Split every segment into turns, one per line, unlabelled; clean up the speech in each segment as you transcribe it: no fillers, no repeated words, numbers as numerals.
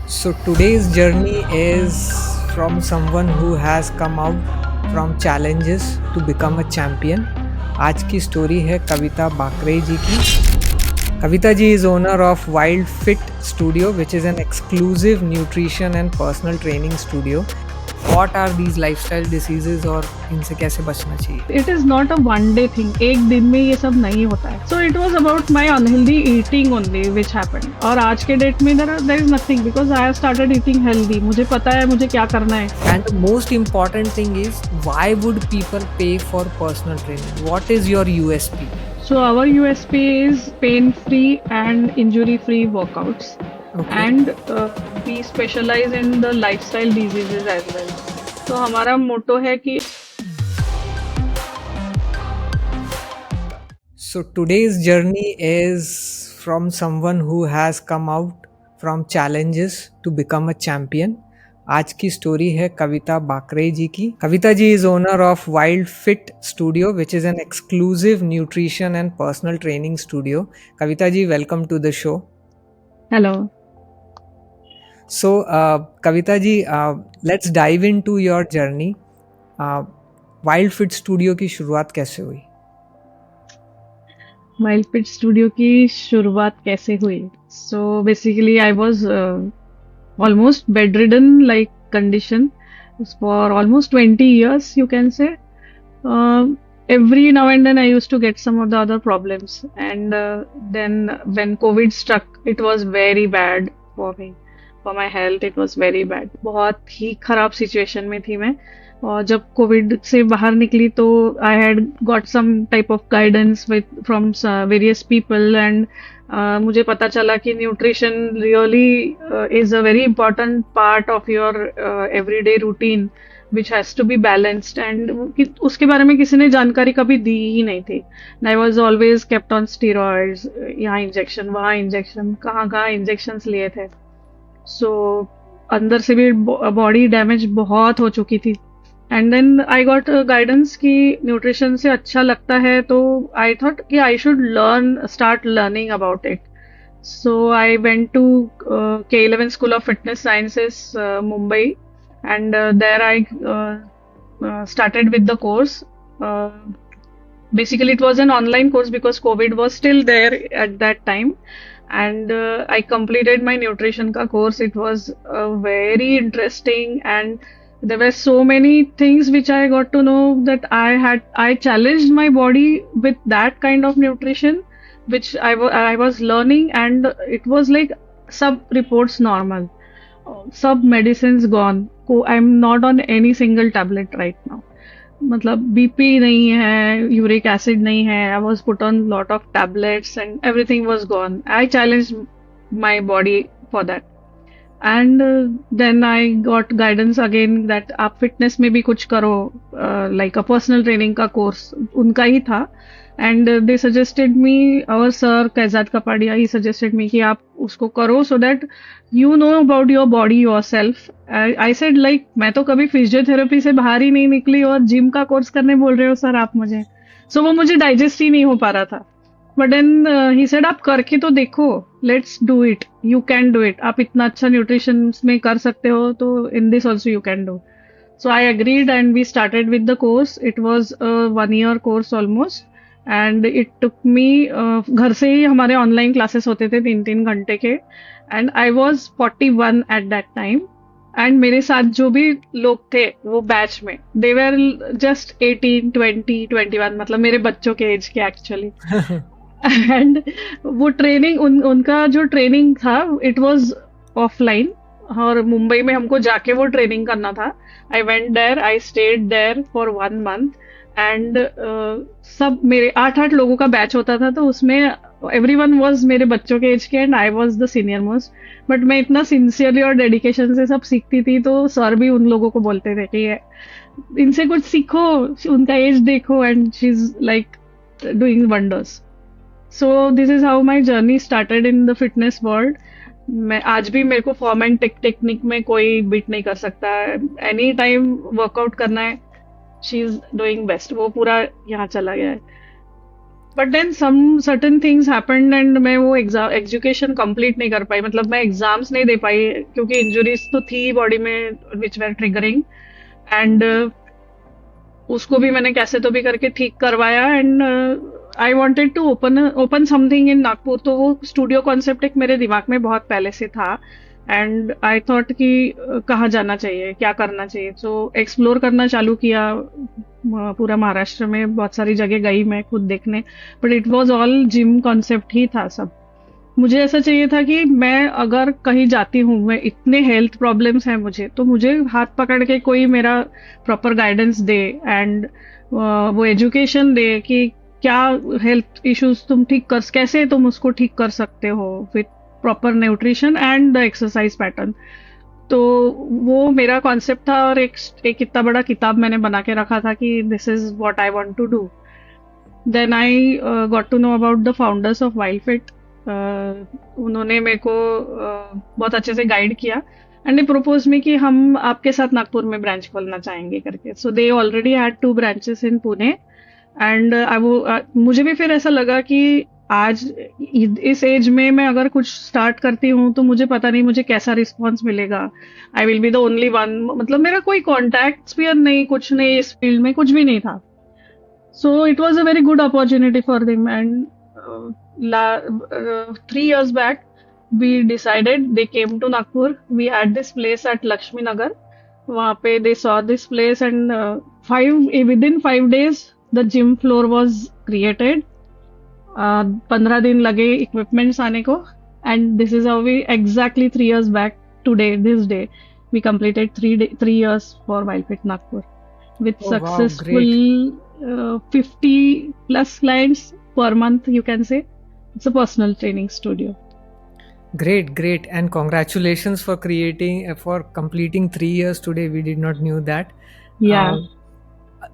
So today's journey is from someone who has come out from challenges to become a champion. आज की story है कविता बाकरे जी की. Kavita ji is owner of Wild Fit Studio, which is an exclusive nutrition and personal training studio. What are these lifestyle diseases और इनसे कैसे बचना चाहिए?
It is not a one day thing, एक दिन में ये सब नहीं होता है. So it was about my unhealthy eating only which happen. और आज के डेट में there is nothing because I have started eating healthy. मुझे पता है मुझे क्या करना है.
And the most important thing is, why would people pay for personal training? What is your USP?
So our USP is pain-free and injury-free workouts.
Okay.
And we specialize in the lifestyle diseases as well. तो हमारा मोटो है कि
So today's journey is from someone who has come out from challenges to become a champion. आज की story है कविता बाकरे जी की. Kavita ji is owner of Wild Fit Studio, which is an exclusive nutrition and personal training studio. Kavita ji, welcome to the show.
Hello.
So, Kavita ji, let's dive into your journey. Wild Fit Studio की शुरुआत कैसे हुई?
Wild पिट studio की शुरुआत कैसे हुई? So basically I was almost bedridden like condition for almost 20 years, you can say. Every now and then I used to get some of the other problems, and then when COVID struck, it was very bad for me, for my health. It was very bad. बहुत ही खराब situation में थी मैं. और जब Covid से बाहर निकली तो I had got some type of guidance with from various people. And मुझे पता चला कि nutrition really is a very important part of your everyday routine which has to be balanced. And उसके बारे में किसी ने जानकारी कभी दी ही नहीं थी. I was always kept on steroids. यहाँ इंजेक्शन, वहाँ इंजेक्शन, कहाँ कहाँ इंजेक्शंस लिए थे. सो अंदर से भी बॉडी डैमेज बहुत हो चुकी थी. And then I got guidance कि न्यूट्रिशन से अच्छा लगता है, तो आई थॉट कि I should start learning about it. So I went to K11 School of Fitness Sciences, Mumbai, and there I started with the course. Basically, it was an online course because COVID was still there at that time. And I completed my nutrition ka course. It was very interesting, and there were so many things which I got to know that I challenged my body with that kind of nutrition which I was learning. And it was like sub reports normal, sub medicines gone. I'm not on any single tablet right now. मतलब BP नहीं है, uric acid नहीं है. I was put on lot of tablets and everything was gone. I challenge my body for that. And then I got guidance again that आप fitness में भी कुछ करो, लाइक अ पर्सनल ट्रेनिंग का course उनका ही था. And they suggested me, our sir Kaizad Kapadia, he suggested me कि आप उसको करो so that you know about your body your self. I said like मैं तो कभी फिजियोथेरेपी से बाहर ही नहीं निकली और जिम का कोर्स करने बोल रहे हो सर आप मुझे. सो वो मुझे डाइजेस्ट ही नहीं हो पा रहा था. बट देन ही सेड आप करके तो देखो, let's do it, you can do it. आप इतना अच्छा न्यूट्रिशन में कर सकते हो तो in this also you can do. So I agreed and we started with the course. It was 1 year course almost. And it took me, घर से ही हमारे ऑनलाइन क्लासेस होते थे 3-3 घंटे के. And I was 41 at that time. And मेरे साथ जो भी लोग थे वो बैच में, दे वर जस्ट 18, 20, 21, मतलब मेरे बच्चों के एज के एक्चुअली. एंड वो ट्रेनिंग उनका जो ट्रेनिंग था इट वाज ऑफलाइन, और मुंबई में हमको जाके वो ट्रेनिंग करना था. I went there, I stayed there for 1 month. एंड सब मेरे 8-8 लोगों का बैच होता था, तो उसमें एवरीवन वाज मेरे बच्चों के एज के and I was the senior most. But मैं इतना सिंसियरली और डेडिकेशन से सब सीखती थी, तो सर भी उन लोगों को बोलते थे कि इनसे कुछ सीखो, उनका एज देखो. And she is like doing wonders. So this is how my journey started in the fitness world. मैं आज भी, मेरे को फॉर्म एंड टेक्निक में कोई बीट नहीं कर सकता. एनी टाइम वर्कआउट करना है, शी इज डूइंग बेस्ट. वो पूरा यहाँ चला गया है. But then some certain things happened and मैं वो एग्जाम एजुकेशन कंप्लीट नहीं कर पाई, मतलब मैं एग्जाम्स नहीं दे पाई क्योंकि इंजरीज तो थी बॉडी में विच वर ट्रिगरिंग। एंड उसको भी मैंने कैसे तो भी करके ठीक करवाया। And I wanted to open open something in Nagpur, तो वो स्टूडियो कॉन्सेप्ट एक मेरे दिमाग में बहुत पहले से था। एंड आई थॉट कि कहाँ जाना चाहिए, क्या करना चाहिए, सो एक्सप्लोर करना चालू किया। पूरा महाराष्ट्र में बहुत सारी जगह गई मैं खुद देखने, but it was all gym concept ही था सब। मुझे ऐसा चाहिए था कि मैं अगर कहीं जाती हूँ, मैं इतने हेल्थ प्रॉब्लम्स हैं मुझे, तो मुझे हाथ पकड़ के कोई मेरा प्रॉपर गाइडेंस दे एंड वो एजुकेशन दे कि क्या हेल्थ इश्यूज तुम ठीक कर, कैसे तुम उसको ठीक कर सकते हो with proper nutrition and the exercise pattern. तो वो मेरा कॉन्सेप्ट था, और एक इतना बड़ा किताब मैंने बना के रखा था कि this is what I want to do. Then I got to know about the founders of Wild Fit. उन्होंने मेरे को बहुत अच्छे से गाइड किया एंड दे प्रपोज मी कि हम आपके साथ नागपुर में ब्रांच खोलना चाहेंगे करके। So they already had 2 branches in Pune. And मुझे भी फिर ऐसा लगा कि आज इस एज में मैं अगर कुछ स्टार्ट करती हूँ तो मुझे पता नहीं मुझे कैसा रिस्पॉन्स मिलेगा। I will be the only one, मतलब मेरा कोई कॉन्टैक्ट भी नहीं, कुछ नहीं, इस फील्ड में कुछ भी नहीं था। So it was a very good opportunity for them, and 3 years back we decided, they came to Nagpur. We had this place at Lakshmi Nagar. वहाँ पे they saw this place and within 5 days the gym floor was created. 15 दिन लगे equipments आने को, and this is how we exactly 3 years back today, this day we completed 3 years for Wildfit Nagpur with
Oh wow,
successful
great.
50 plus clients per month, you can say. It's a personal training studio.
Great, great, and congratulations for completing 3 years today. We did not knew that.
Yeah,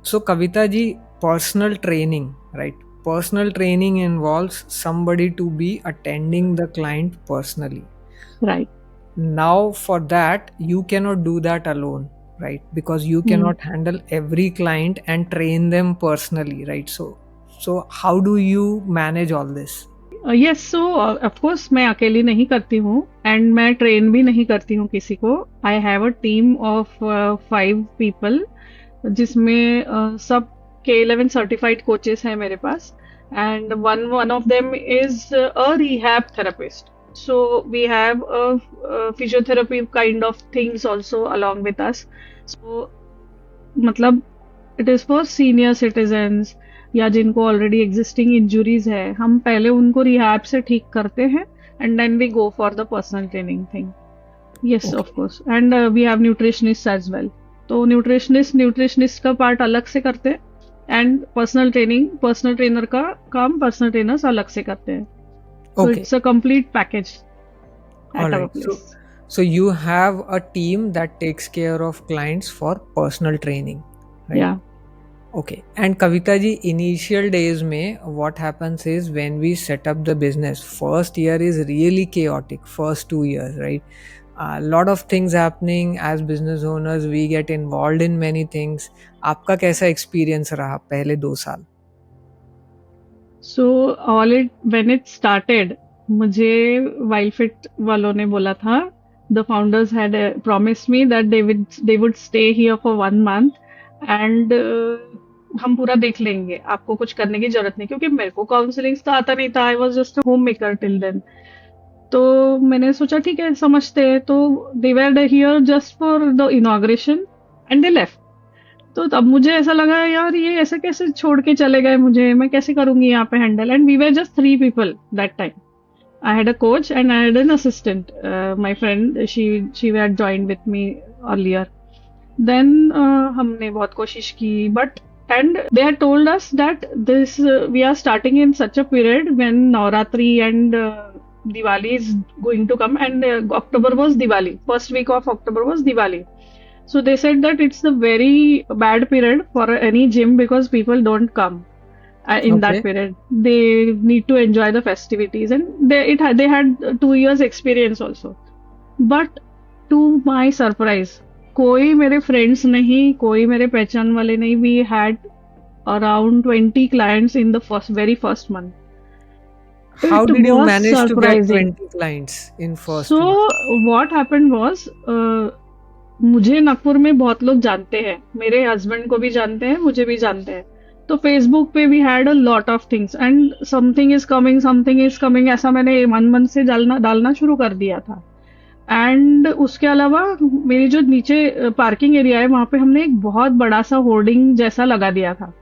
So Kavita ji, personal training, right? Personal training involves somebody to be attending the client personally.
right.
Now for that you cannot do that alone, right? Because you cannot handle every client and train them personally, right? So how do you manage all this?
Yes, so of course मैं अकेली नहीं करती हूँ and मैं train भी नहीं करती हूँ किसी को। I have a team of 5 people, जिसमें सब K11 सर्टिफाइड कोचेस हैं मेरे पास। And one of them is a rehab therapist, so we have a physiotherapy kind of things also along with us. So मतलब it is for senior citizens या जिनको already existing injuries है, हम पहले उनको रिहैब से ठीक करते हैं and then we go for the personal training thing. Yes of course, and we have nutritionist as well. तो न्यूट्रिशनिस्ट का पार्ट अलग से करते हैं एंड पर्सनल ट्रेनर का काम पर्सनल ट्रेनर्स अलग से करते हैं। So
Okay,
it's a complete package
all
at our
right.
place.
So you have a team that takes care of clients for personal training, right?
Yeah.
Okay. And Kavita ji, initial days में what happens is when we set up the business, first year is really chaotic. First 2 years, right? A lot of things happening as business owners. We get involved in many things. आपका कैसा experience रहा पहले 2 साल?
So when it started, मुझे वाइल्डफिट वालों ने बोला था, the founders had promised me that they would stay here for 1 month and हम पूरा देख लेंगे, आपको कुछ करने की जरूरत नहीं, क्योंकि मेरे को काउंसलिंग तो आता नहीं था। I was just home maker till then. तो मैंने सोचा ठीक है, समझते हैं। तो they were here just for the inauguration and they left. तो तब मुझे ऐसा लगा, यार ये ऐसे कैसे छोड़ के चले गए मुझे, मैं कैसे करूंगी यहाँ पे handle. And we were just 3 people that time. I had a coach and I had an assistant, my friend, she had joined with me earlier. Then हमने बहुत कोशिश की, but and they had told us that this we are starting in such a period when Navratri and Diwali is going to come, and October was Diwali. First week of October was Diwali. So they said that it's a very bad period for any gym because people don't come in that
Okay.
period. They need to enjoy the festivities, and they had 2 years experience also. But to my surprise, कोई मेरे friends नहीं, कोई मेरे पहचान वाले नहीं। We had around 20 clients in the very first month.
How
It
did you
was
manage to get
surprising.
20 clients in
So
first month?
what happened was, मुझे नागपुर में बहुत लोग जानते हैं, मेरे हस्बैंड को भी जानते हैं, मुझे भी जानते हैं. तो फेसबुक पे we had a lot of things and something is coming ऐसा मैंने मन मन से डालना डालना शुरू कर दिया था. एंड उसके अलावा मेरी जो नीचे पार्किंग एरिया है वहां पे हमने एक बहुत बड़ा सा होर्डिंग जैसा लगा दिया था.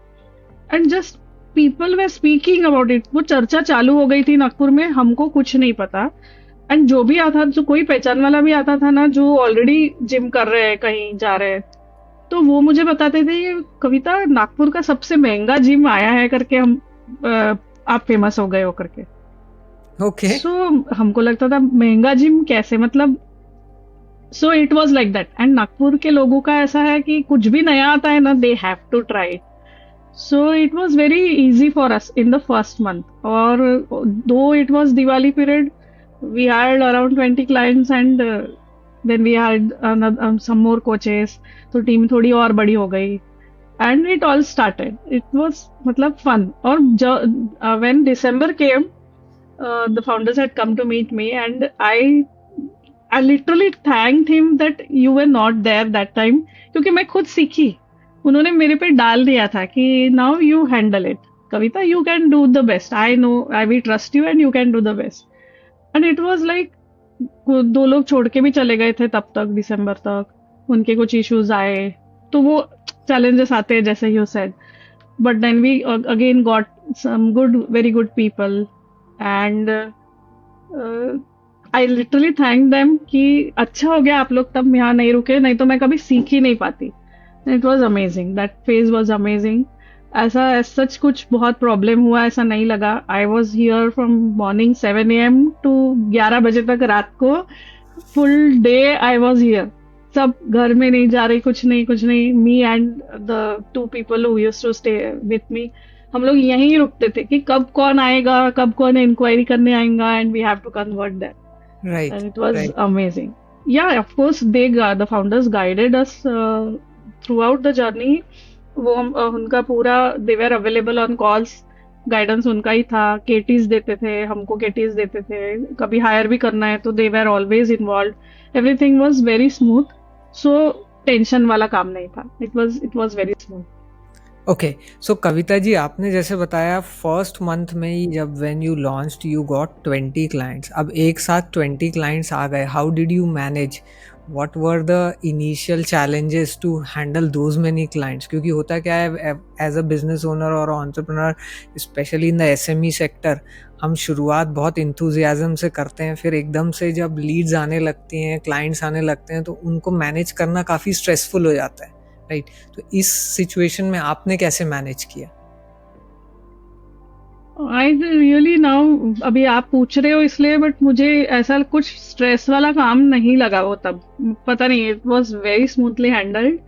And just people way speaking about it. वो चर्चा चालू हो गई थी नागपुर में, हमको कुछ नहीं पता. एंड जो भी आता, जो कोई पहचान वाला भी आता था ना, जो ऑलरेडी जिम कर रहे हैं, कहीं जा रहे हैं, तो वो मुझे बताते थे, ये कविता नागपुर का सबसे महंगा जिम आया है करके, हम आप फेमस हो गए हो करके.
Okay.
सो हमको लगता था महंगा जिम कैसे, मतलब. सो it was like that. And Nagpur के लोगों का ऐसा है कि कुछ भी नया आता है ना, they have to try. So it was very easy for us in the first month. और दो it was Diwali period, we had around 20 clients and then we had some more coaches. तो टीम थोड़ी और बड़ी हो गई and it all started. It was मतलब fun. और when December came, the founders had come to meet me and I literally thanked him that you were not there that time, क्योंकि मैं खुद सीखी. उन्होंने मेरे पे डाल दिया था कि now you handle it Kavita, you can do the best, I know, I will trust you and you can do the best. And it was like, दो लोग छोड़ के भी चले गए थे तब तक, दिसंबर तक. उनके कुछ इश्यूज आए, तो वो चैलेंजेस आते हैं जैसे you said. But then we again got some good, very good people. And I literally thank them कि अच्छा हो गया आप लोग तब यहाँ नहीं रुके, नहीं तो मैं कभी सीख ही नहीं पाती. It was amazing, that phase was amazing. ऐसा सच कुछ बहुत प्रॉब्लम हुआ ऐसा नहीं लगा. I was here from morning 7 AM to 11 बजे तक रात को, full day I was here. सब घर में नहीं जा रही, कुछ नहीं. Me and the 2 people who used to stay with me, हम लोग यहीं रुकते थे कि कब कौन आएगा, कब कौन इंक्वायरी करने आएगा, and we have to convert that.
Right.
And it was
Right.
amazing. Yeah, of course, the founders guided us throughout the journey. वो उनका पूरा, they were available on calls. Guidance उनका ही था. केटीज देते थे, हमको केटीज देते थे. कभी हायर भी करना है तो they were always involved. Everything was very smooth. So tension वाला काम नहीं था. It was very smooth.
Okay, so Kavita ji, आपने जैसे बताया फर्स्ट मंथ में ही जब when you launched you got 20 clients. अब एक साथ 20 क्लाइंट्स आ गए, how did you manage? What were the initial challenges to handle those many clients? क्योंकि होता क्या है, एज अ बिजनेस ओनर और entrepreneur, specially in the SME sector, हम शुरुआत बहुत इंथुजियाज्म से करते हैं, फिर एकदम से जब लीड्स आने लगती हैं, क्लाइंट्स आने लगते हैं, तो उनको मैनेज करना काफ़ी स्ट्रेसफुल हो जाता है, राइट? तो इस सिचुएशन में आपने कैसे मैनेज किया?
आई रियली नाउ, अभी आप पूछ रहे हो इसलिए, बट मुझे ऐसा कुछ स्ट्रेस वाला काम नहीं लगा वो तब. पता नहीं, it was very smoothly handled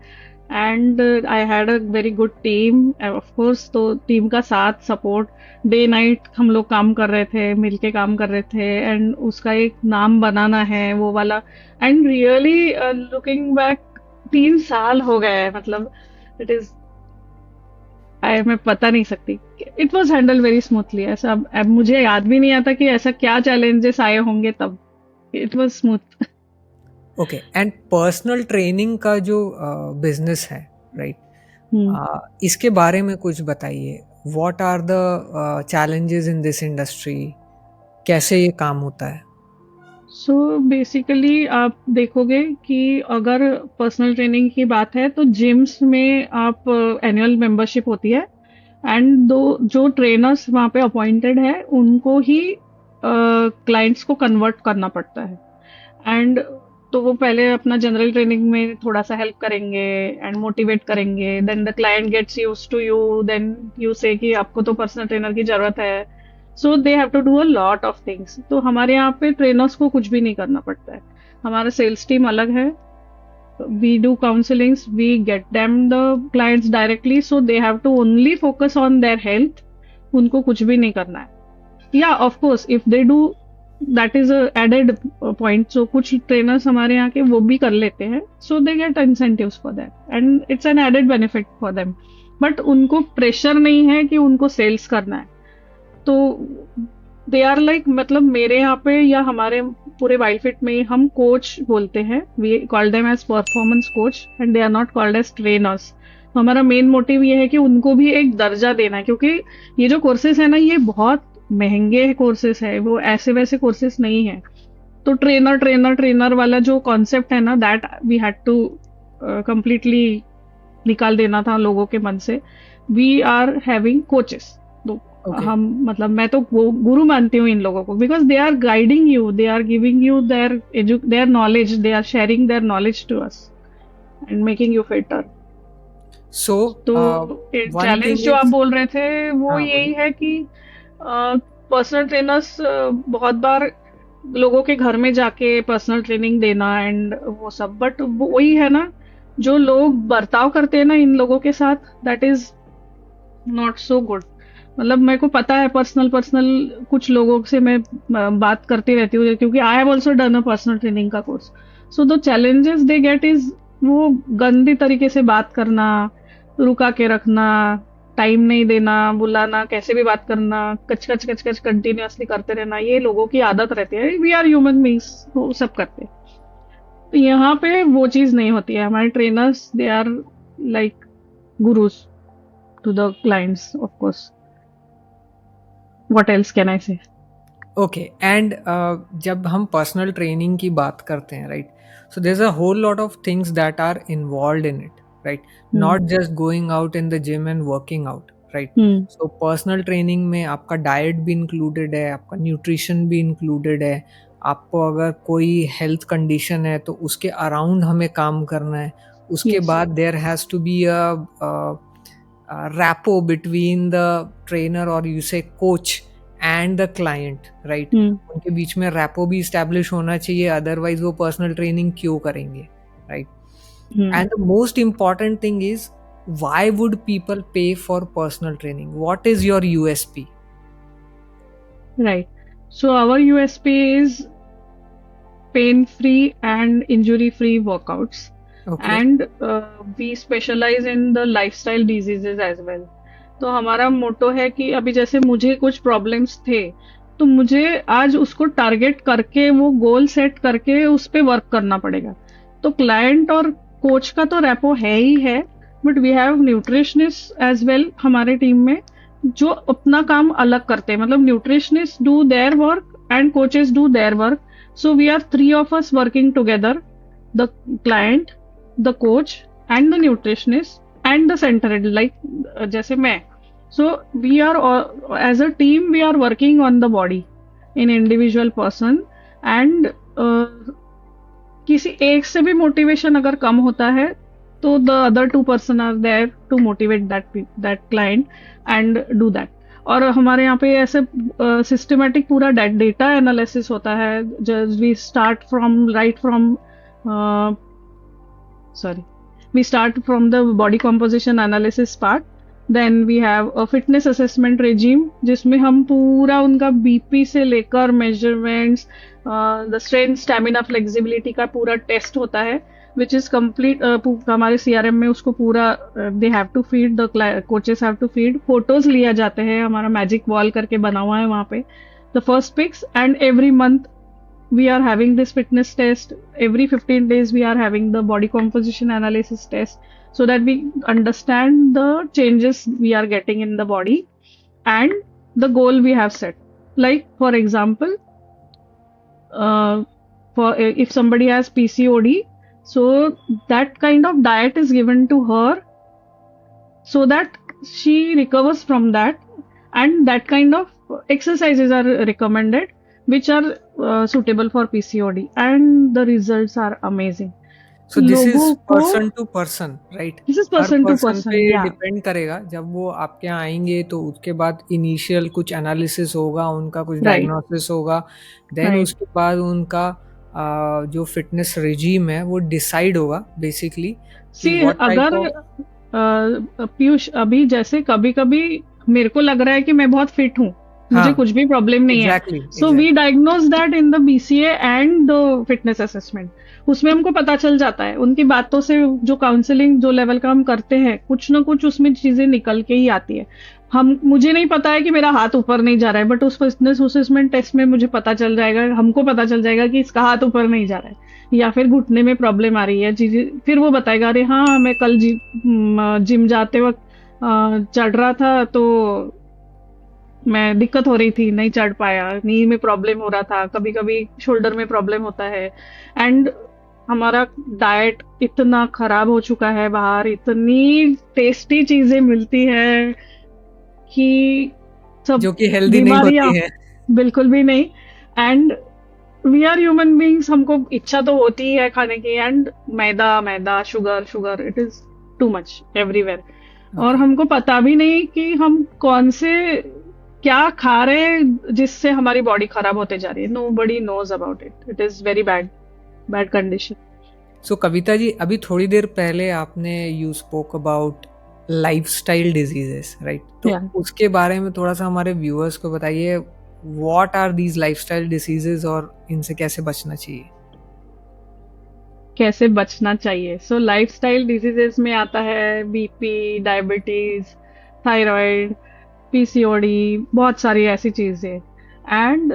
and I had a very good team of course. तो टीम का साथ, सपोर्ट, डे नाइट हम लोग काम कर रहे थे, मिलके काम कर रहे थे. एंड उसका एक नाम बनाना है वो वाला. एंड रियली लुकिंग बैक, 3 साल हो गए हैं, मतलब इट इज, मैं बता नहीं सकती. It was handle very smoothly. ऐसा अब मुझे याद भी नहीं आता कि ऐसा क्या चैलेंजेस आए होंगे तब. It was smooth.
Okay, and personal training का जो बिजनेस है, राइट, इसके बारे में कुछ बताइए. What are the challenges in this industry? कैसे ये काम होता है?
सो बेसिकली आप देखोगे कि अगर पर्सनल ट्रेनिंग की बात है तो जिम्स में आप एनुअल मेंबरशिप होती है एंड जो ट्रेनर्स वहाँ पे अपॉइंटेड है उनको ही क्लाइंट्स को कन्वर्ट करना पड़ता है. एंड तो वो पहले अपना जनरल ट्रेनिंग में थोड़ा सा हेल्प करेंगे एंड मोटिवेट करेंगे. Then the client gets used to you, then you say कि आपको तो पर्सनल ट्रेनर की जरूरत है. So they have to do a lot of things. तो हमारे यहाँ पे ट्रेनर्स को कुछ भी नहीं करना पड़ता है. हमारा सेल्स टीम अलग है. We do counsellings, we get them the clients directly, so they have to only focus on their health. उनको कुछ भी नहीं करना है. या of course if they do, that is added point. So कुछ ट्रेनर्स हमारे यहाँ के वो भी कर लेते हैं, so they get incentives for that and it's an added benefit for them. But उनको प्रेशर नहीं है कि उनको सेल्स करना है। तो दे आर लाइक, मतलब मेरे यहाँ पे या हमारे पूरे वाइल्ड फिट में हम कोच बोलते हैं, we call them as performance coach and they are not called as trainers. तो हमारा मेन मोटिव ये है कि उनको भी एक दर्जा देना है, क्योंकि ये जो कोर्सेज है ना, ये बहुत महंगे कोर्सेज है, वो ऐसे वैसे कोर्सेज नहीं है। तो ट्रेनर ट्रेनर ट्रेनर वाला जो कॉन्सेप्ट है ना, that we had to completely निकाल देना था लोगों के मन से। We are having coaches. तो
Okay.
हम, मतलब मैं तो गुरु मानती हूँ इन लोगों को, because they are guiding you, they are giving you their knowledge, they are sharing their knowledge to us and making you fitter.
So,
तो
one thing
चैलेंज जो आप
is,
बोल रहे थे वो
हाँ
यही
बोलिए।
है कि पर्सनल ट्रेनर्स बहुत बार लोगों के घर में जाके पर्सनल ट्रेनिंग देना एंड वो सब, बट वही है ना, जो लोग बर्ताव करते हैं ना इन लोगों के साथ, that is not so good. मतलब मेरे को पता है, पर्सनल पर्सनल कुछ लोगों से मैं बात करती रहती हूँ, क्योंकि I have also done a personal training का course. So the challenges they get is वो गंदी तरीके से बात करना, रुका के रखना, टाइम नहीं देना, बुलाना, कैसे भी बात करना, कच कच कच कच कंटिन्यूअसली करते रहना, ये लोगों की आदत रहती है। वी आर ह्यूमन बींग्स, वो सब करते हैं। तो यहाँ पे वो चीज नहीं होती है। हमारे trainers, they are like gurus to the clients, of course. What else can I say?
Okay and जब हम पर्सनल ट्रेनिंग की बात करते हैं, right, so there is a whole lot of things that are involved in it, right, not just going out in the gym and working out, right. So personal training में आपका diet भी included है, आपका nutrition भी included है, आपको अगर कोई हेल्थ कंडीशन है तो उसके अराउंड हमें काम करना है। उसके
Yes.
बाद there has to be a rapport between the trainer or you say coach and the client, right? उनके बीच में rapport भी establish होना चाहिए, otherwise वो personal training क्यों करेंगे, right? And the most important thing is, why would people pay for personal training? What is your USP?
Right. So our USP is pain-free and injury-free workouts.
Okay.
And we specialize in the lifestyle diseases as well. तो हमारा मोटो है कि अभी जैसे मुझे कुछ problems थे, तो मुझे आज उसको टारगेट करके, वो गोल सेट करके उस पे वर्क करना पड़ेगा। तो क्लाइंट और कोच का तो रैपो है ही है, but we have nutritionist as well हमारे टीम में, जो अपना काम अलग करते हैं। मतलब nutritionist do their work and coaches do their work. So we are 3 of us working together, the client, the coach and the nutritionist and the center head, like जैसे मैं। So we are as a team we are working on the body in individual person, and किसी एक से भी motivation अगर कम होता है तो the other 2 person are there to motivate that client and do that. और हमारे यहाँ पे ऐसे सिस्टमेटिक पूरा डेटा एनालिसिस होता है। We start from the body composition analysis part, then we have a fitness assessment regime, जिसमें हम पूरा उनका बीपी से लेकर measurements, the strength, stamina, flexibility का पूरा टेस्ट होता है, which is complete। हमारे CRM में उसको पूरा they have to feed, the coaches have to feed, photos लिया जाते हैं, हमारा मैजिक वॉल करके बना हुआ है वहाँ पे, the first pics, and every month we are having this fitness test, every 15 days we are having the body composition analysis test, so that we understand the changes we are getting in the body and the goal we have set. Like for example, if somebody has PCOD, so that kind of diet is given to her so that she recovers from that, and that kind of exercises are recommended which are suitable for PCOD, and the results are amazing.
So this is
लोगों को
person to person, right?
this is
her
person to
person
person,
पे
yeah,
depend करेगा। जब वो आपके यहाँ आएंगे तो उसके बाद इनिशियल कुछ एनालिसिस होगा, उनका कुछ
right,
डायग्नोसिस होगा, देन
right.
उसके बाद उनका जो फिटनेस रिजीम है वो डिसाइड होगा बेसिकली कि
See,
व्हाट टाइप
अगर
ऑफ।
पीयूष, अभी जैसे कभी कभी मेरे को लग रहा है कि मैं बहुत फिट हूँ, मुझे
हाँ,
कुछ भी प्रॉब्लम नहीं है.
Exactly
so we
exactly.
Diagnose that in the BCA and the fitness assessment. उसमें हमको पता चल जाता है उनकी बातों से. जो काउंसलिंग जो लेवल का हम करते हैं, कुछ ना कुछ उसमें चीजें निकल के ही आती है. हम मुझे नहीं पता है कि मेरा हाथ ऊपर नहीं जा रहा है, बट उस फिटनेस असेसमेंट टेस्ट में मुझे पता चल जाएगा, हमको पता चल जाएगा कि इसका हाथ ऊपर नहीं जा रहा है, या फिर घुटने में प्रॉब्लम आ रही है. जी, फिर वो बताएगा, अरे हाँ मैं कल जिम जाते वक्त चढ़ रहा था तो मैं दिक्कत हो रही थी, नहीं चढ़ पाया, नी में प्रॉब्लम हो रहा था, कभी कभी शोल्डर में प्रॉब्लम होता है. एंड हमारा डाइट इतना खराब हो चुका है, बाहर इतनी टेस्टी चीजें मिलती है कि सब
जो कि हेल्दी नहीं
बीमारियां
होती है।
बिल्कुल भी नहीं. And we are human beings, हमको इच्छा तो होती है खाने की. And maida maida, sugar sugar, it is too much everywhere. और
ओके।
हमको पता भी नहीं कि हम कौन से क्या खा रहे हैं जिससे हमारी बॉडी खराब होते जा रही है. Nobody knows about it. It is very bad, bad condition.
So Kavita ji, अभी थोड़ी देर पहले आपने you spoke about lifestyle diseases, right? तो
या
उसके बारे में थोड़ा सा हमारे व्यूअर्स को बताइए, what are these lifestyle diseases और इनसे कैसे बचना चाहिए?
कैसे बचना चाहिए? सो लाइफस्टाइल डिजीजेस में आता है बीपी, डायबिटीज, थायराइड, पीसीओडी, बहुत सारी ऐसी चीजें. एंड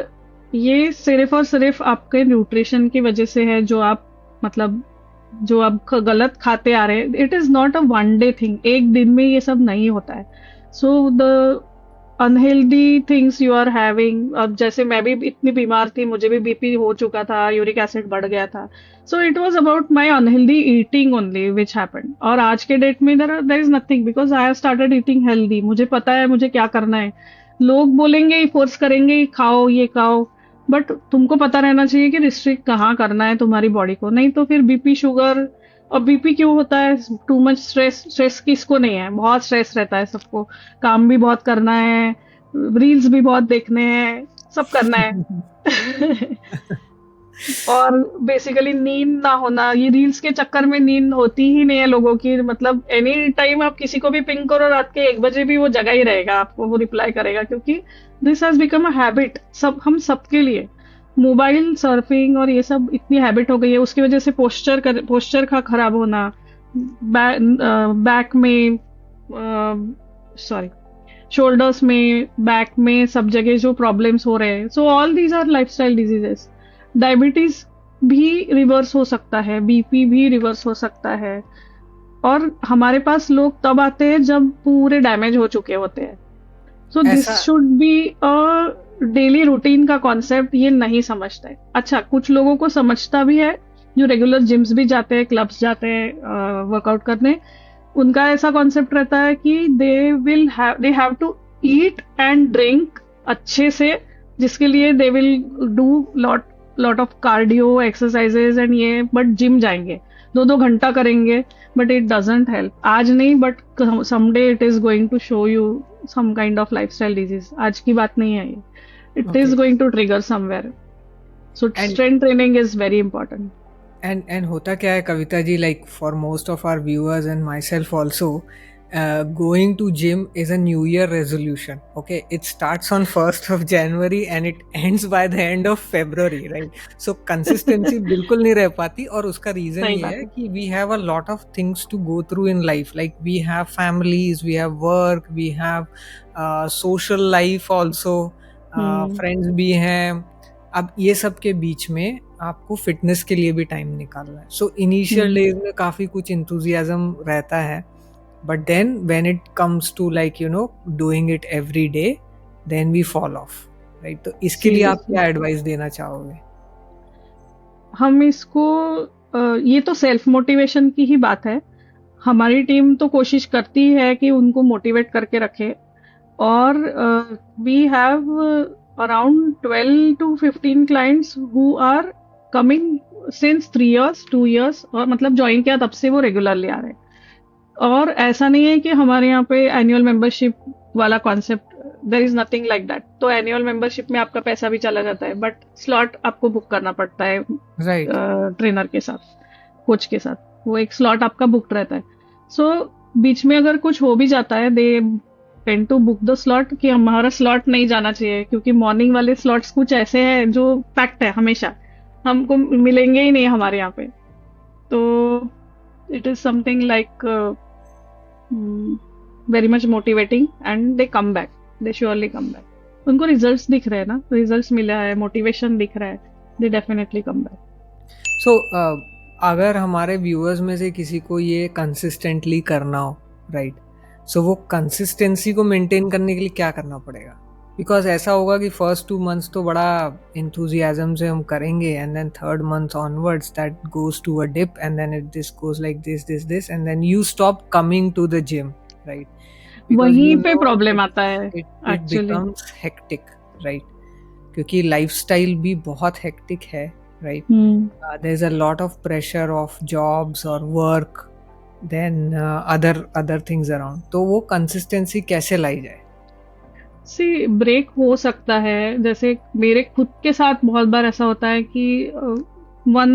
ये सिर्फ और सिर्फ आपके न्यूट्रिशन की वजह से है, जो आप मतलब जो आप गलत खाते आ रहे हैं. It is not a one day thing, एक दिन में ये सब नहीं होता है. So the unhealthy things you are having. अब जैसे मैं भी इतनी बीमार थी, मुझे भी बीपी हो चुका था, यूरिक एसिड बढ़ गया था. सो it was about my unhealthy eating only which happened. और आज के डेट में there is nothing, because I have started eating healthy. मुझे पता है मुझे क्या करना है. लोग बोलेंगे, फोर्स करेंगे, खाओ ये खाओ, बट तुमको पता रहना चाहिए कि रिस्ट्रिक्ट कहाँ करना है तुम्हारी बॉडी को. नहीं तो फिर बीपी, शुगर. और बीपी क्यों होता है? Too much stress. स्ट्रेस किसको नहीं है? बहुत स्ट्रेस रहता है सबको. काम भी बहुत करना है, रील्स भी बहुत देखने हैं, सब करना है. और बेसिकली नींद ना होना, ये रील्स के चक्कर में नींद होती ही नहीं है लोगों की. मतलब एनी टाइम आप किसी को भी पिंग करो रात के 1 बजे भी वो जगा ही रहेगा, आपको वो रिप्लाई करेगा, क्योंकि this has become a habit. सब हम सबके लिए मोबाइल सर्फिंग और ये सब इतनी हैबिट हो गई है. उसकी वजह से पोस्चर का खराब होना, बैक में, सॉरी, शोल्डर्स में, बैक में, सब जगह जो प्रॉब्लम्स हो रहे हैं. So all these are lifestyle diseases. Diabetes भी रिवर्स हो सकता है, बीपी भी रिवर्स हो सकता है. और हमारे पास लोग तब आते हैं जब पूरे डैमेज हो चुके होते हैं. सो दिस
ऐसा
should be a daily routine का कॉन्सेप्ट. ये नहीं समझता है. अच्छा, कुछ लोगों को समझता भी है, जो रेगुलर जिम्स भी जाते हैं, क्लब्स जाते हैं वर्कआउट करने. उनका ऐसा कॉन्सेप्ट रहता है कि they have to eat and drink अच्छे से, जिसके लिए they will do lot of cardio exercises and ये, बट जिम जाएंगे 2-2 घंटा करेंगे, बट इट डजंट हेल्प. आज नहीं, but someday it is going to show you some kind of lifestyle disease. आज की बात नहीं है ये. It
okay.
Is going to trigger somewhere. So
and
strength training is very important.
And होता क्या है Kavita ji, like for most of our viewers and myself also, going to gym is a new year resolution. Okay, it starts on 1st of January and it ends by the end of February, right? So consistency बिल्कुल नहीं रह पाती, और उसका reason
सही
ये
बात
है
है.
कि we have a lot of things to go through in life. Like we have families, we have work, we have social life also, friends भी हैं. अब ये सब के बीच में आपको फिटनेस के लिए भी टाइम निकालना है. सो इनिशियल डेज में काफ़ी कुछ इंथुजियाज्म रहता है, but then when it comes to like doing it every day, then we fall off, right? तो इसके लिए आप क्या एडवाइस देना चाहोगे?
हम इसको ये तो सेल्फ मोटिवेशन की ही बात है. हमारी टीम तो कोशिश करती है कि उनको मोटिवेट करके रखे. और we have around 12 to 15 clients who are coming since 3 years 2 years, और मतलब ज्वाइन किया तब से वो रेगुलरली आ रहे हैं. और ऐसा नहीं है कि हमारे यहाँ पे एनुअल मेंबरशिप वाला concept, there is nothing like that. तो एनुअल मेंबरशिप में आपका पैसा भी चला जाता है, बट स्लॉट आपको बुक करना पड़ता है
राइट.
ट्रेनर के साथ, कोच के साथ. वो एक स्लॉट आपका बुक रहता है. सो बीच में अगर कुछ हो भी जाता है, they tend to book the slot कि हमारा स्लॉट नहीं जाना चाहिए, क्योंकि मॉर्निंग वाले स्लॉट्स कुछ ऐसे हैं जो पैक्ट है हमेशा, हमको मिलेंगे ही नहीं हमारे यहाँ पे। तो it is something like very much motivating, and they come back, they surely come back. उनको रिजल्ट्स दिख रहे हैं ना, रिजल्ट्स मिला है, मोटिवेशन दिख रहा है, दे डेफिनेटली कम बैक।
सो अगर हमारे व्यूअर्स में से किसी को ये कंसिस्टेंटली करना हो, राइट, सो वो कंसिस्टेंसी को मेंटेन करने के लिए क्या करना पड़ेगा? बिकॉज ऐसा होगा कि फर्स्ट 2 months तो बड़ा इंथुजियाज्म से हम करेंगे, and then third month onwards that goes to a dip, and then it this goes like this and then you stop coming to the gym, right?
वहीं पे प्रॉब्लम आता है
it
actually.
Becomes hectic, right? क्योंकि lifestyle भी बहुत hectic है, right? There is a lot of pressure of jobs or work, then other things around. तो वो consistency कैसे लाई जाए?
सी ब्रेक हो सकता है, जैसे मेरे खुद के साथ बहुत बार ऐसा होता है कि वन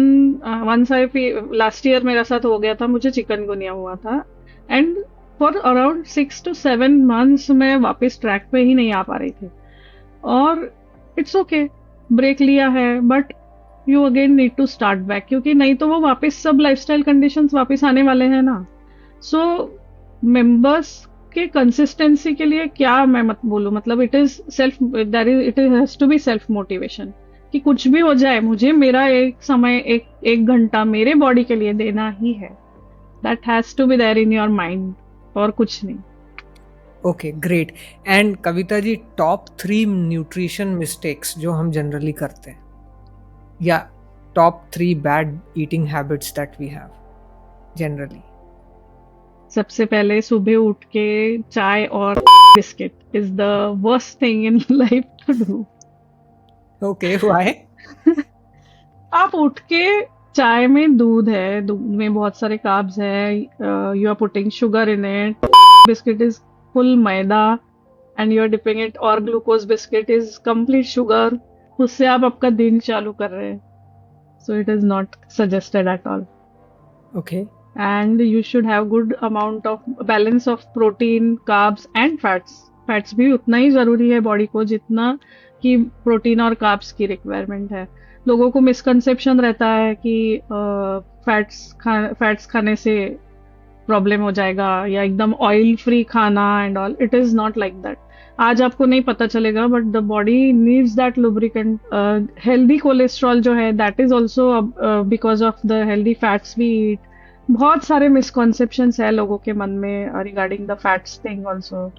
लास्ट ईयर मेरे साथ हो गया था, मुझे चिकनगुनिया हुआ था, and for around 6 to 7 months मैं वापस ट्रैक पे ही नहीं आ पा रही थी। और इट्स ओके, ब्रेक लिया है, but you again need to start back, क्योंकि नहीं तो वो वापस सब लाइफस्टाइल कंडीशंस वापस आने वाले हैं ना। सो मेंबर्स के कंसिस्टेंसी के लिए क्या मैं मत बोलूं, मतलब it is it has to be self motivation, कि कुछ भी हो जाए मुझे मेरा एक समय, एक घंटा मेरे बॉडी के लिए देना ही है। That has to be there in your mind, और कुछ नहीं।
Okay, great. And Kavita ji, top 3 nutrition mistakes जो हम जनरली करते हैं, या top 3 bad eating habits that we have generally?
सबसे पहले सुबह उठ के चाय और biscuit is the worst thing in life to do.
Okay, why?
आप उठ के, चाय में दूध है, दूध में बहुत सारे कार्ब्स है, you are putting sugar in it, biscuit is full maida and you are dipping it, और glucose biscuit is complete sugar, उससे आप आपका दिन चालू कर रहे हैं। So it is not suggested at all.
Okay.
And you should have good amount of balance of protein, carbs and fats. Fats भी उतना ही जरूरी है बॉडी को जितना कि प्रोटीन और कार्ब्स की रिक्वायरमेंट है। लोगों को मिसकंसेप्शन रहता है कि फैट्स खाने से प्रॉब्लम हो जाएगा, या एकदम ऑयल फ्री खाना and all. It is not like that. आज आपको नहीं पता चलेगा, but the body needs that lubricant. Healthy cholesterol जो है, that is also because of the healthy fats we eat. बहुत सारे मिसकॉन्सेप्शंस है लोगों के मन में regarding the fats thing also.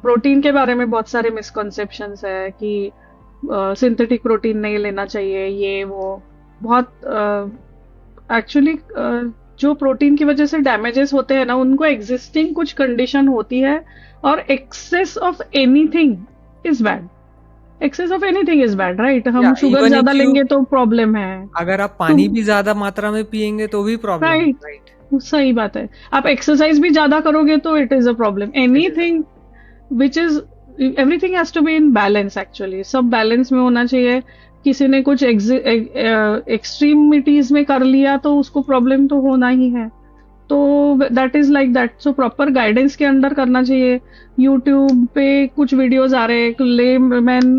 Protein के बारे में बहुत सारे मिसकॉन्सेप्शंस है कि सिंथेटिक प्रोटीन नहीं लेना चाहिए, ये वो बहुत एक्चुअली जो प्रोटीन की वजह से डैमेजेस होते हैं ना, उनको एग्जिस्टिंग कुछ कंडीशन होती है, और excess of anything is bad. Excess of anything is bad, right? हम शुगर ज्यादा लेंगे तो प्रॉब्लम है,
अगर आप पानी भी ज्यादा मात्रा में पिएंगे तो भी प्रॉब्लम है,
राइट? सही बात है। आप एक्सरसाइज भी ज्यादा करोगे तो it is a problem. Anything which is, everything has to be in balance. Actually सब बैलेंस में होना चाहिए। किसी ने कुछ एक्सट्रीमिटीज में कर लिया तो उसको प्रॉब्लम तो होना ही है। तो that is like that. So proper guidance के अंडर करना चाहिए। यूट्यूब पे कुछ वीडियोस आ रहे हैं,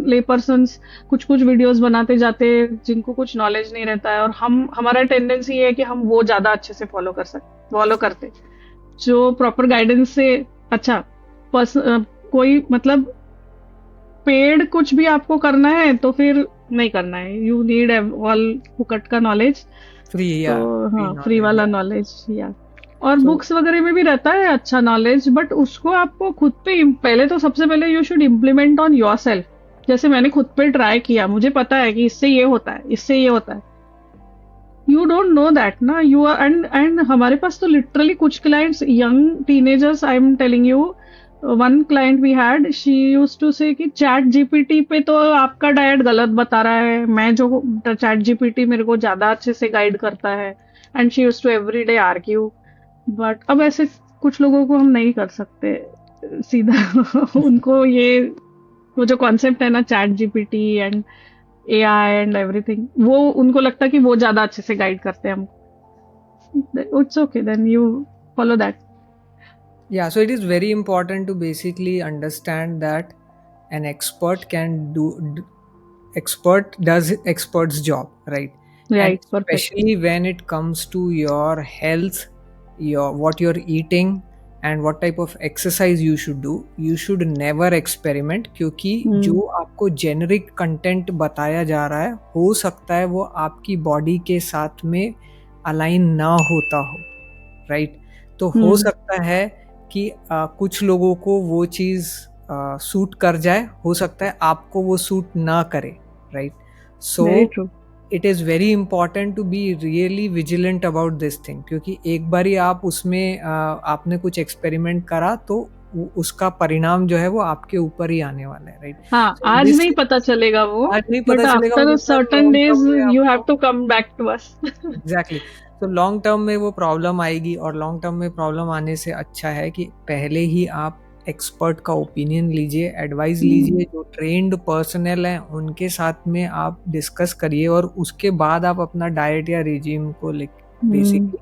ले पर्सन्स कुछ वीडियोस बनाते जाते हैं जिनको कुछ नॉलेज नहीं रहता है, और हमारा टेंडेंसी है कि हम वो ज्यादा अच्छे से फॉलो करते। जो प्रॉपर गाइडेंस से, अच्छा कोई मतलब पेड कुछ भी आपको करना है तो फिर नहीं करना है। यू नीड ऑल फुकट का नॉलेज, फ्री वाला नॉलेज, या और बुक्स वगैरह में भी रहता है अच्छा नॉलेज, बट उसको आपको खुद पे पहले तो सबसे पहले you should implement on your self. जैसे मैंने खुद पे ट्राई किया, मुझे पता है कि इससे ये होता है, इससे ये होता है। यू डोंट नो दैट ना, यू आर एंड हमारे पास तो लिटरली कुछ clients, young teenagers, I am telling you, one client we had, she used to say कि चैट जीपीटी पे तो आपका डाइट गलत बता रहा है, मैं जो चैट जीपीटी मेरे को ज्यादा अच्छे से गाइड करता है, and she used to every day argue. But अब ऐसे कुछ लोगों को हम नहीं कर सकते सीधा उनको ये वो जो कॉन्सेप्ट है ना, chat GPT and AI and everything, वो उनको लगता है कि वो ज्यादा अच्छे से गाइड करते हैं हमको। It's okay, then you follow that.
Yeah, so it is very important to basically understand that an expert can expert does expert's job, right? And
Right, perfect.
especially when it comes to your health, your what you're eating and what type of exercise you should never experiment, क्योंकि
Hmm.
जो आपको generic content बताया जा रहा है हो सकता है वो आपकी बॉडी के साथ में अलाइन ना होता हो, राइट? तो हो
Hmm.
सकता है कि कुछ लोगों को वो चीज़ सूट कर जाए, हो सकता है आपको वो सूट ना करे, right? So
Very true.
It is very important to be really vigilant about this thing, क्योंकि एक बारी आप उसमें आपने कुछ एक्सपेरिमेंट करा तो उसका परिणाम जो है वो आपके ऊपर ही आने वाला है, राइट?
हाँ,
सो
आज
दिस
नहीं पता चलेगा वो,
आज नहीं
बट
पता चलेगा,
आफ्टर
मगर सर
सर्टेन
लॉन्ग
डेज
टर्म में
यू हैव
आपको
to come back to us.
Exactly, तो लॉन्ग टर्म में वो प्रॉब्लम आएगी, और लॉन्ग टर्म में प्रॉब्लम आने से अच्छा है कि पहले ही आप एक्सपर्ट का ओपिनियन लीजिए, एडवाइस लीजिए, जो ट्रेन्ड पर्सनल हैं उनके साथ में आप डिस्कस करिए, और उसके बाद आप अपना डाइट या रिजीम को बेसिकली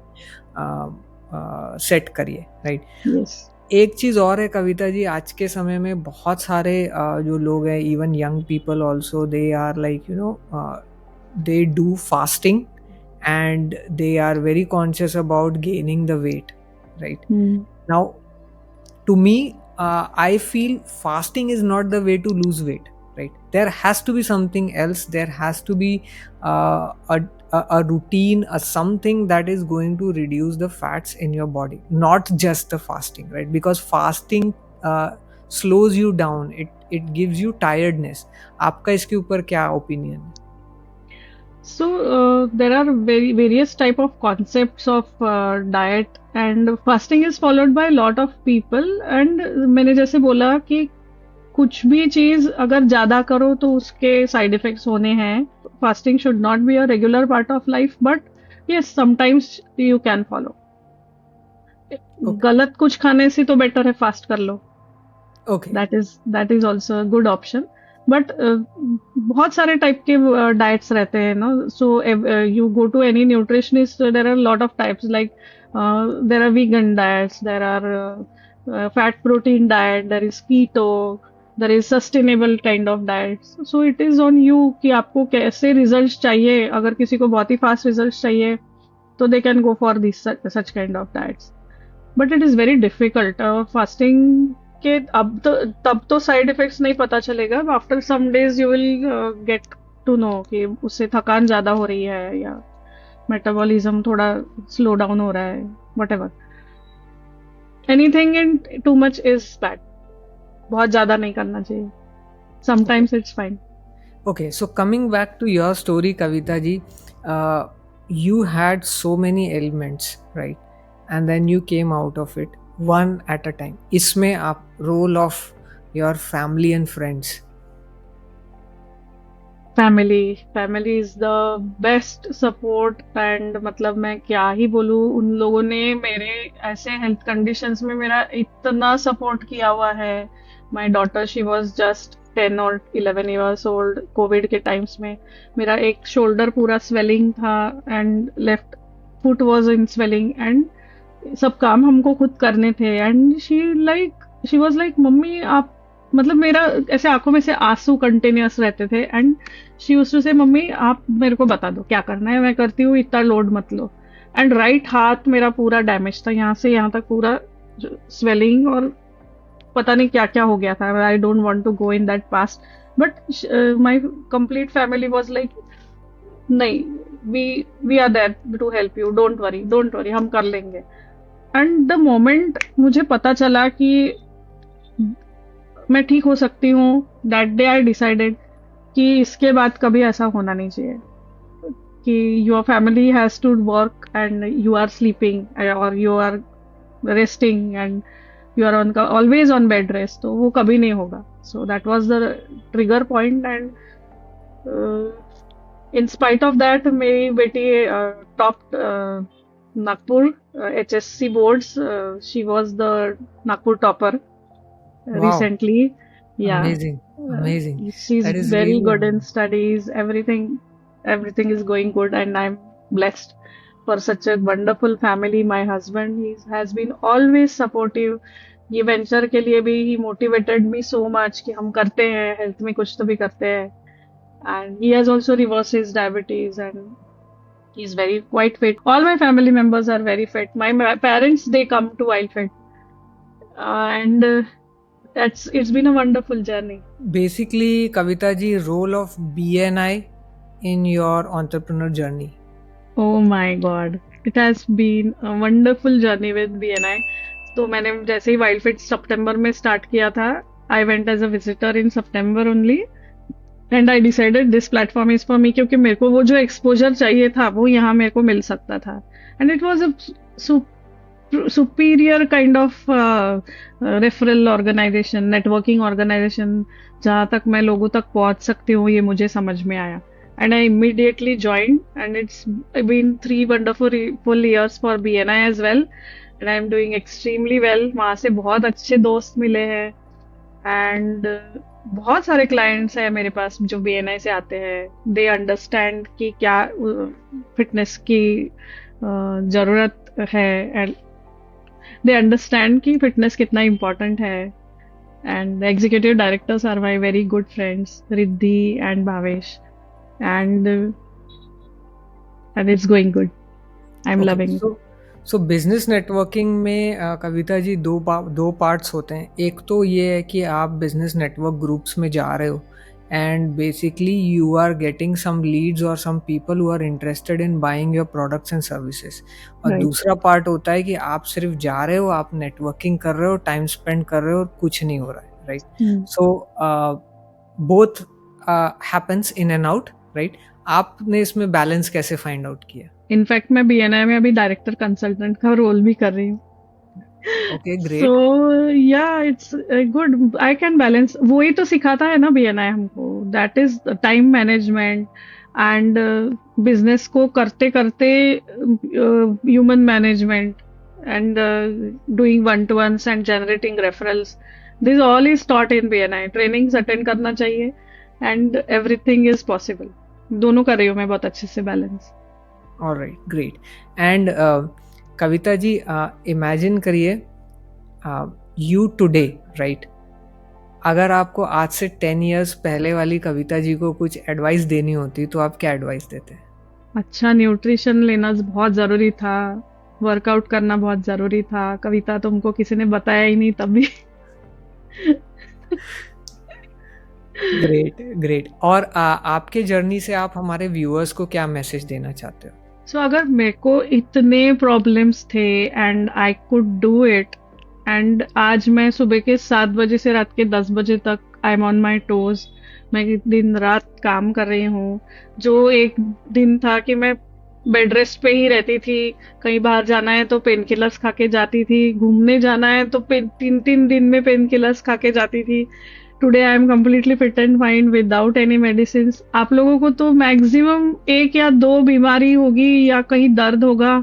सेट करिए, राइट?
यस.
एक चीज़ और है कविता जी, आज के समय में बहुत सारे जो लोग हैं, even young people also, they are like they do fasting and they are very conscious about gaining the weight, right? Now, to me, I feel fasting is not the way to lose weight, right? There has to be something else. There has to be a routine, a something that is going to reduce the fats in your body, not just the fasting, right? Because fasting slows you down, it gives you tiredness. आपका इसके ऊपर क्या opinion है?
So there are various type of concepts of diet, and fasting is followed by a lot of people. And मैंने जैसे बोला कि कुछ भी चीज अगर ज्यादा करो तो उसके साइड इफेक्ट्स होने हैं. Fasting should not be a regular part of life, but yes sometimes you can follow.
Okay.
गलत कुछ खाने से तो बेटर है फास्ट कर लो.
Okay.
That is also good option. But बहुत सारे टाइप के डाइट्स रहते हैं no. So you go to any nutritionist, there are lot of types, like there are vegan diets, there are fat protein diet, there is keto, there is sustainable kind of diets. So it is on you कि आपको कैसे result चाहिए. अगर किसी को बहुत ही fast result चाहिए तो they can go for this such kind of diets. But it is very difficult. Fasting के अब तो तब तो साइड इफेक्ट्स नहीं पता चलेगा. After some days you will get to know कि उससे थकान ज्यादा हो रही है या मेटाबॉलिज्म थोड़ा स्लो डाउन हो रहा है. Whatever, anything in too much is bad. बहुत ज्यादा नहीं करना चाहिए. Sometimes it's fine.
Okay, so coming back to your story, Kavita ji, you had so many ailments, right? And then you came out of it one at a time. इसमें आप role of your family and friends.
Family is the best support. And मतलब मैं क्या ही बोलूँ, उन लोगों ने मेरे ऐसे हेल्थ कंडीशंस में मेरा इतना सपोर्ट किया हुआ है. My daughter, she was just 10 और 11 ईयर्स ओल्ड. कोविड के टाइम्स में मेरा एक शोल्डर पूरा स्वेलिंग था and left foot was in swelling, and सब काम हमको खुद करने थे. And she was like mummy आप, मतलब मेरा ऐसे आंखों में से आंसू कंटिन्यूअस रहते थे. एंड शी यूज्ड टू से मम्मी आप मेरे को बता दो क्या करना है, मैं करती हूँ, इतना लोड मत लो. एंड राइट हाथ मेरा पूरा डैमेज था, यहाँ से यहाँ तक पूरा स्वेलिंग, और पता नहीं क्या क्या हो गया था. I don't want to go in that past. But my complete family was like नहीं, we are there to help you, don't worry हम कर लेंगे. एंड द मोमेंट मुझे पता चला कि मैं ठीक हो सकती हूँ, दैट डे आई डिसाइडेड कि इसके बाद कभी ऐसा होना नहीं चाहिए कि your family has to work and you are sleeping और you are resting and you are on always on bed rest. तो वो कभी नहीं होगा. So that was the trigger point. And in spite of that मेरी बेटी top Nagpur HSC boards. She was the Nagpur topper
Wow,
recently. Yeah.
amazing, amazing.
She's
That is
very
really
good in
amazing.
studies. Everything is going good, and I'm blessed. for such a wonderful family. My husband has been always supportive. ये venture के लिए भी he motivated me so much कि हम करते हैं, health में कुछ तो भी करते हैं. And he has also reversed his diabetes and he's very quite fit. All my family members are very fit. My parents, they come to WildFit. And it's been a wonderful journey.
Basically, Kavita ji, role of BNI in your entrepreneur journey.
Oh my God. It has been a wonderful journey with BNI. तो मैंने जैसे ही WildFit सितंबर में start किया था, I went as a visitor in September only. And I decided this platform is for me, क्योंकि मेरे को वो जो एक्सपोजर चाहिए था वो यहाँ मेरे को मिल सकता था. And it was a superior kind of referral organisation, networking organisation, जहाँ तक मैं लोगों तक पहुँच सकती हूँ ये मुझे समझ में आया. And I immediately join and it's been 3 wonderful years for BNI as well. And I am doing extremely well. वहाँ से बहुत अच्छे दोस्त मिले हैं एंड बहुत सारे क्लाइंट्स हैं मेरे पास जो BNI से आते हैं. दे अंडरस्टैंड कि क्या फिटनेस की जरूरत है एंड दे अंडरस्टैंड कि फिटनेस कितना इम्पोर्टेंट है. And executive directors are my very good friends, Riddhi and Bhavesh, and it's going good. I am loving.
So business networking में कविता जी दो पार्ट्स होते हैं. एक तो ये है कि आप बिजनेस नेटवर्क ग्रुप्स में जा रहे हो and basically you are getting some leads और some people who are interested in buying your products and services. और
Right.
दूसरा पार्ट होता है कि आप सिर्फ जा रहे हो, आप नेटवर्किंग कर रहे हो, टाइम स्पेंड कर रहे हो और कुछ नहीं हो रहा है. Right. So both happens in and out. Right. आपने इसमें बैलेंस कैसे फाइंड आउट किया?
इनफैक्ट मैं BNI में अभी डायरेक्टर कंसल्टेंट का रोल भी कर रही हूँ.
Okay, great.
So yeah, it's good. I can balance. वो ही तो सिखाता है ना BNI हमको. That is time management and business को करते करते human management and doing one-to-ones and generating referrals. This all is taught in BNI. Trainings attend करना चाहिए and everything is possible. दोनों कर रही हूँ मैं बहुत अच्छे से balance.
All right, great. And Kavita ji, imagine करिए यू टुडे, राइट. अगर आपको आज से 10 years पहले वाली कविता जी को कुछ एडवाइस देनी होती तो आप क्या एडवाइस देते?
अच्छा, न्यूट्रिशन लेना बहुत ज़रूरी था, वर्कआउट करना बहुत ज़रूरी था. कविता तुमको किसी ने बताया ही नहीं तब भी.
ग्रेट. और आपके जर्नी से आप हमारे व्यूअर्स को क्या मैसेज देना चाहते हो?
सो अगर मेरे को इतने प्रॉब्लम्स थे and I could do it, and आज मैं सुबह के 7 बजे से रात के 10 बजे तक I am on my toes. मैं दिन रात काम कर रही हूँ. जो एक दिन था कि मैं बेड रेस्ट पे ही रहती थी, कहीं बाहर जाना है तो पेन किलर्स खा के जाती थी, घूमने जाना है तो 3 दिन में पेन किलर्स खा के जाती थी. Today I am completely fit and fine without any medicine. आप लोगों को तो मैक्सिमम 1 या 2 बीमारी होगी या कहीं दर्द होगा,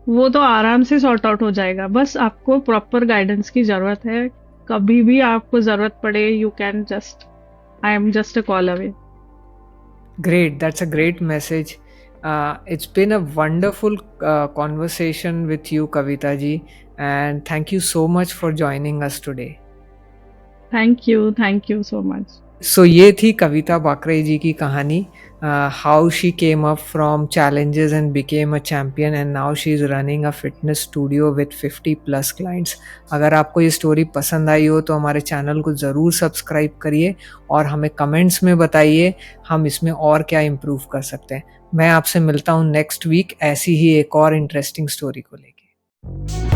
वो तो आराम से सॉर्ट आउट हो जाएगा. बस आपको प्रॉपर गाइडेंस की जरूरत है. कभी भी आपको जरूरत पड़े, you can just, I am just a call away.
Great, that's a great message. It's been a wonderful conversation with you, Kavita ji, and thank you so much for joining us today.
Thank you so much.
So ये थी कविता बाकरे जी की कहानी, how she came up from challenges and became a champion and now she is running a fitness studio with 50+ clients. अगर आपको ये story पसंद आई हो तो हमारे चैनल को ज़रूर सब्सक्राइब करिए और हमें कमेंट्स में बताइए हम इसमें और क्या इम्प्रूव कर सकते हैं. मैं आपसे मिलता हूँ नेक्स्ट वीक ऐसी ही एक और इंटरेस्टिंग स्टोरी को लेके.